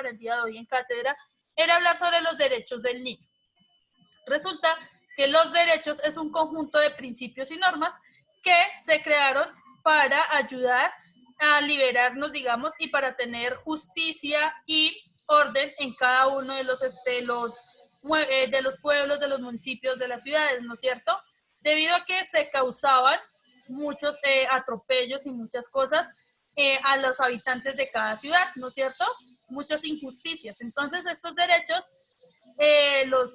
para el día de hoy en cátedra era hablar sobre los derechos del niño. Resulta que los derechos es un conjunto de principios y normas que se crearon para ayudar a liberarnos, digamos, y para tener justicia y orden en cada uno de los pueblos, de los municipios, de las ciudades, ¿no es cierto? Debido a que se causaban muchos atropellos y muchas cosas a los habitantes de cada ciudad, ¿no es cierto? Muchas injusticias. Entonces, estos derechos los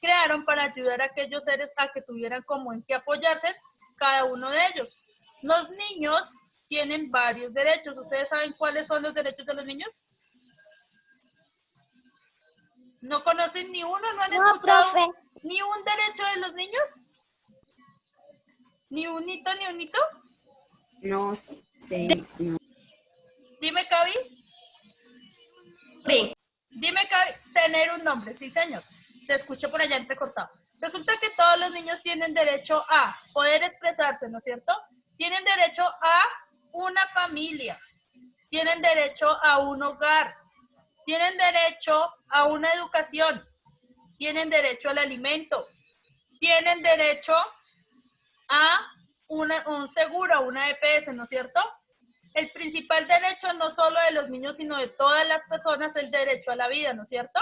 crearon para ayudar a aquellos seres a que tuvieran como en qué apoyarse cada uno de ellos. Los niños tienen varios derechos. ¿Ustedes saben cuáles son los derechos de los niños? ¿No conocen ni uno? ¿No han escuchado profe. ni un derecho de los niños? ¿Ni un hito, ni un hito? No sé. No. Dime, Cavi. Sí. Dime, Cavi. Tener un nombre, sí, señor. Te escucho por allá entrecortado. Resulta que todos los niños tienen derecho a poder expresarse, ¿no es cierto? Tienen derecho a una familia. Tienen derecho a un hogar. Tienen derecho a una educación. Tienen derecho al alimento. Tienen derecho a un seguro, a una EPS, ¿no es cierto? El principal derecho no solo de los niños, sino de todas las personas, es el derecho a la vida, ¿no es cierto?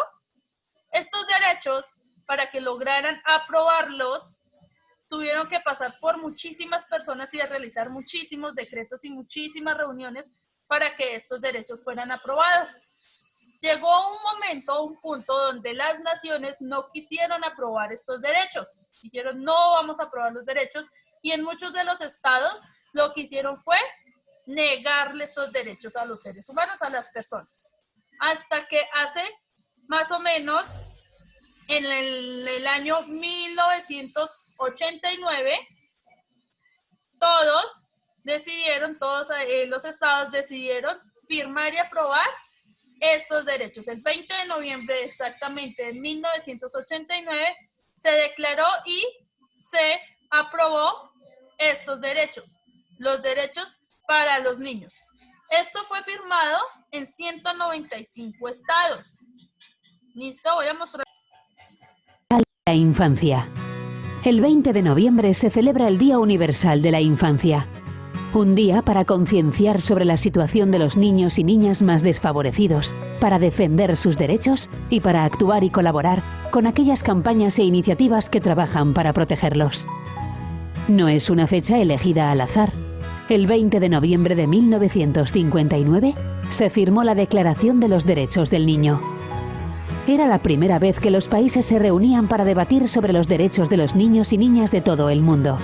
Estos derechos, para que lograran aprobarlos, tuvieron que pasar por muchísimas personas y realizar muchísimos decretos y muchísimas reuniones para que estos derechos fueran aprobados. Llegó un momento, un punto donde las naciones no quisieron aprobar estos derechos. Dijeron, no vamos a aprobar los derechos, y en muchos de los estados lo que hicieron fue negarle estos derechos a los seres humanos, a las personas. Hasta que hace más o menos en el año 1989, todos los estados decidieron firmar y aprobar estos derechos. El 20 de noviembre exactamente de 1989 se declaró y se aprobó estos derechos, los derechos para los niños. Esto fue firmado en 195 estados. ¿Listo? Voy a mostrar. La infancia. El 20 de noviembre se celebra el Día Universal de la Infancia. Un día para concienciar sobre la situación de los niños y niñas más desfavorecidos, para defender sus derechos y para actuar y colaborar con aquellas campañas e iniciativas que trabajan para protegerlos. No es una fecha elegida al azar. El 20 de noviembre de 1959 se firmó la Declaración de los Derechos del Niño. Era la primera vez que los países se reunían para debatir sobre los derechos de los niños y niñas de todo el mundo.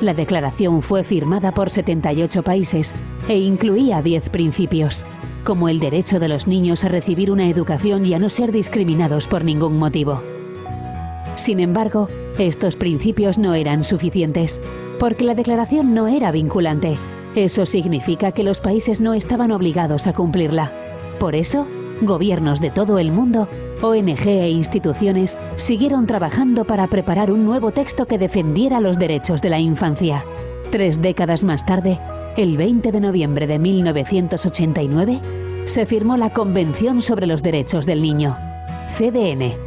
La declaración fue firmada por 78 países e incluía 10 principios, como el derecho de los niños a recibir una educación y a no ser discriminados por ningún motivo. Sin embargo, estos principios no eran suficientes, porque la declaración no era vinculante. Eso significa que los países no estaban obligados a cumplirla. Por eso, gobiernos de todo el mundo, ONG e instituciones siguieron trabajando para preparar un nuevo texto que defendiera los derechos de la infancia. 3 décadas más tarde, el 20 de noviembre de 1989, se firmó la Convención sobre los Derechos del Niño, CDN.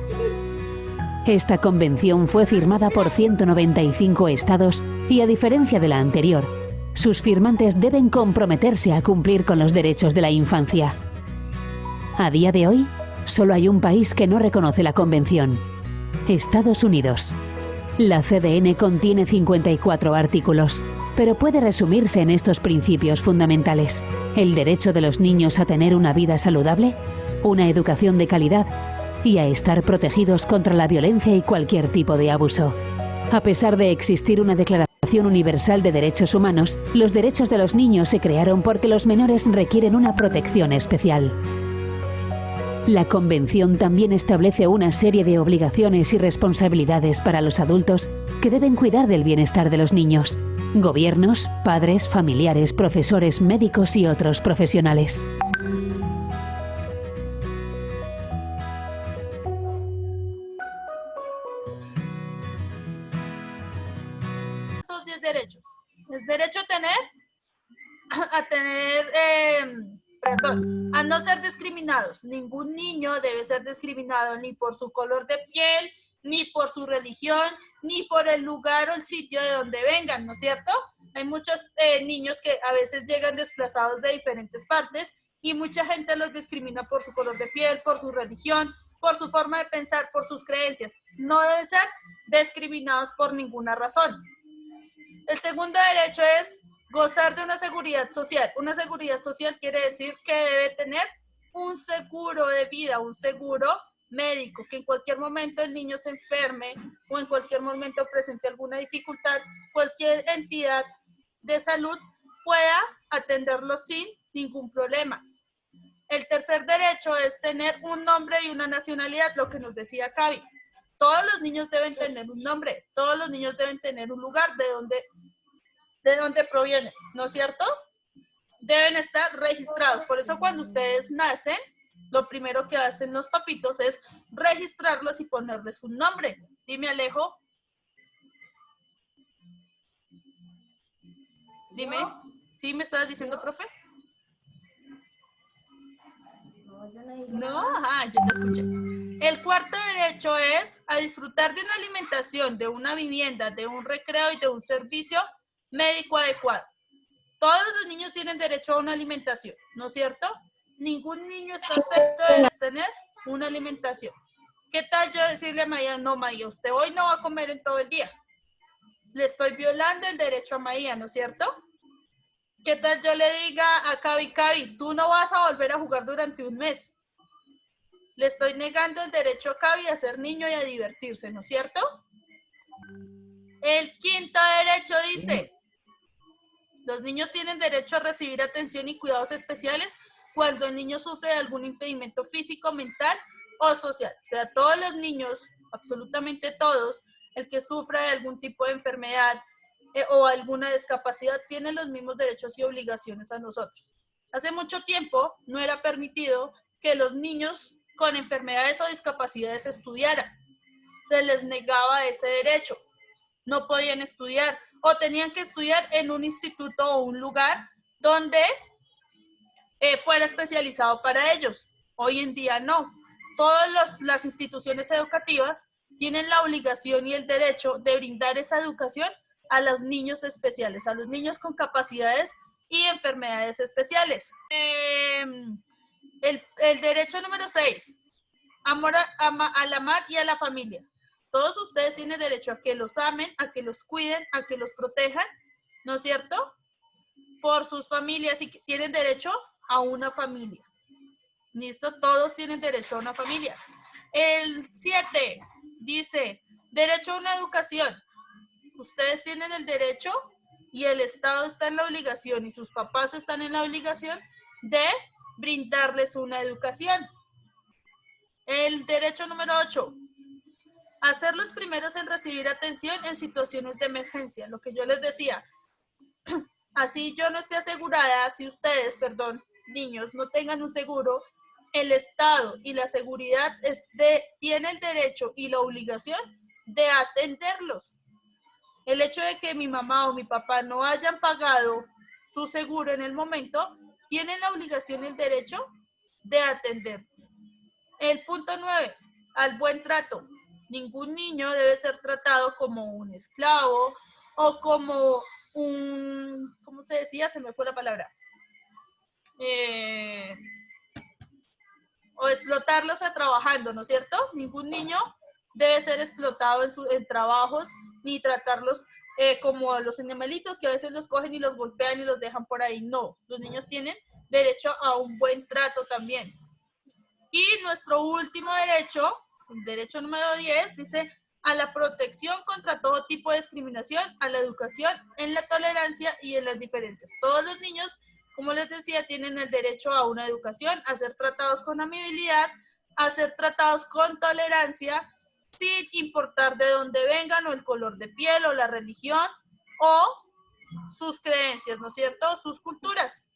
Esta convención fue firmada por 195 estados y, a diferencia de la anterior, sus firmantes deben comprometerse a cumplir con los derechos de la infancia. A día de hoy, solo hay un país que no reconoce la convención: Estados Unidos. La CDN contiene 54 artículos, pero puede resumirse en estos principios fundamentales: el derecho de los niños a tener una vida saludable, una educación de calidad y a estar protegidos contra la violencia y cualquier tipo de abuso. A pesar de existir una Declaración Universal de Derechos Humanos, los derechos de los niños se crearon porque los menores requieren una protección especial. La Convención también establece una serie de obligaciones y responsabilidades para los adultos que deben cuidar del bienestar de los niños: gobiernos, padres, familiares, profesores, médicos y otros profesionales. Estos 10 derechos. Es derecho a tener a no ser discriminados. Ningún niño debe ser discriminado ni por su color de piel, ni por su religión, ni por el lugar o el sitio de donde vengan, ¿no es cierto? Hay muchos niños que a veces llegan desplazados de diferentes partes y mucha gente los discrimina por su color de piel, por su religión, por su forma de pensar, por sus creencias. No deben ser discriminados por ninguna razón. El segundo derecho es gozar de una seguridad social. Una seguridad social quiere decir que debe tener un seguro de vida, un seguro médico, que en cualquier momento el niño se enferme o en cualquier momento presente alguna dificultad, cualquier entidad de salud pueda atenderlo sin ningún problema. El tercer derecho es tener un nombre y una nacionalidad, lo que nos decía Cavi. Todos los niños deben tener un nombre, todos los niños deben tener un lugar de donde provienen, ¿no es cierto? Deben estar registrados. Por eso cuando ustedes nacen, lo primero que hacen los papitos es registrarlos y ponerles un nombre. Dime, Alejo. Dime. ¿Sí me estabas diciendo, profe? No, ajá, yo te escuché. El cuarto derecho es a disfrutar de una alimentación, de una vivienda, de un recreo y de un servicio médico adecuado. Todos los niños tienen derecho a una alimentación, ¿no es cierto? Ningún niño está exento de tener una alimentación. ¿Qué tal yo decirle a Maía, no, Maía, usted hoy no va a comer en todo el día? Le estoy violando el derecho a Maía, ¿no es cierto? ¿Qué tal yo le diga a Cavi, Cavi, tú no vas a volver a jugar durante un mes? Le estoy negando el derecho a Cavi a ser niño y a divertirse, ¿no es cierto? El quinto derecho dice, los niños tienen derecho a recibir atención y cuidados especiales cuando el niño sufre de algún impedimento físico, mental o social. O sea, todos los niños, absolutamente todos, el que sufra de algún tipo de enfermedad o alguna discapacidad, tienen los mismos derechos y obligaciones a nosotros. Hace mucho tiempo no era permitido que los niños con enfermedades o discapacidades estudiaran. Se les negaba ese derecho. No podían estudiar o tenían que estudiar en un instituto o un lugar donde fuera especializado para ellos. Hoy en día no. Todas las instituciones educativas tienen la obligación y el derecho de brindar esa educación a los niños especiales, a los niños con capacidades y enfermedades especiales. El derecho número 6, amor a la mar y a la familia. Todos ustedes tienen derecho a que los amen, a que los cuiden, a que los protejan, ¿no es cierto? Por sus familias y tienen derecho a una familia. ¿Listo? Todos tienen derecho a una familia. El 7 dice, derecho a una educación. Ustedes tienen el derecho y el Estado está en la obligación y sus papás están en la obligación de brindarles una educación. El derecho número 8, a ser los primeros en recibir atención en situaciones de emergencia. Lo que yo les decía, así yo no esté asegurada, si ustedes, niños, no tengan un seguro, el Estado y la seguridad tiene el derecho y la obligación de atenderlos. El hecho de que mi mamá o mi papá no hayan pagado su seguro en el momento, tienen la obligación y el derecho de atenderlos. El punto 9, al buen trato. Ningún niño debe ser tratado como un esclavo o como un, ¿cómo se decía? Se me fue la palabra. O explotarlos trabajando, ¿no es cierto? Ningún niño debe ser explotado en trabajos ni tratarlos como los animalitos que a veces los cogen y los golpean y los dejan por ahí. No, los niños tienen derecho a un buen trato también. Y nuestro último derecho, el derecho número 10, dice a la protección contra todo tipo de discriminación, a la educación, en la tolerancia y en las diferencias. Todos los niños, como les decía, tienen el derecho a una educación, a ser tratados con amabilidad, a ser tratados con tolerancia, sin importar de dónde vengan o el color de piel o la religión o sus creencias, ¿no es cierto? Sus culturas.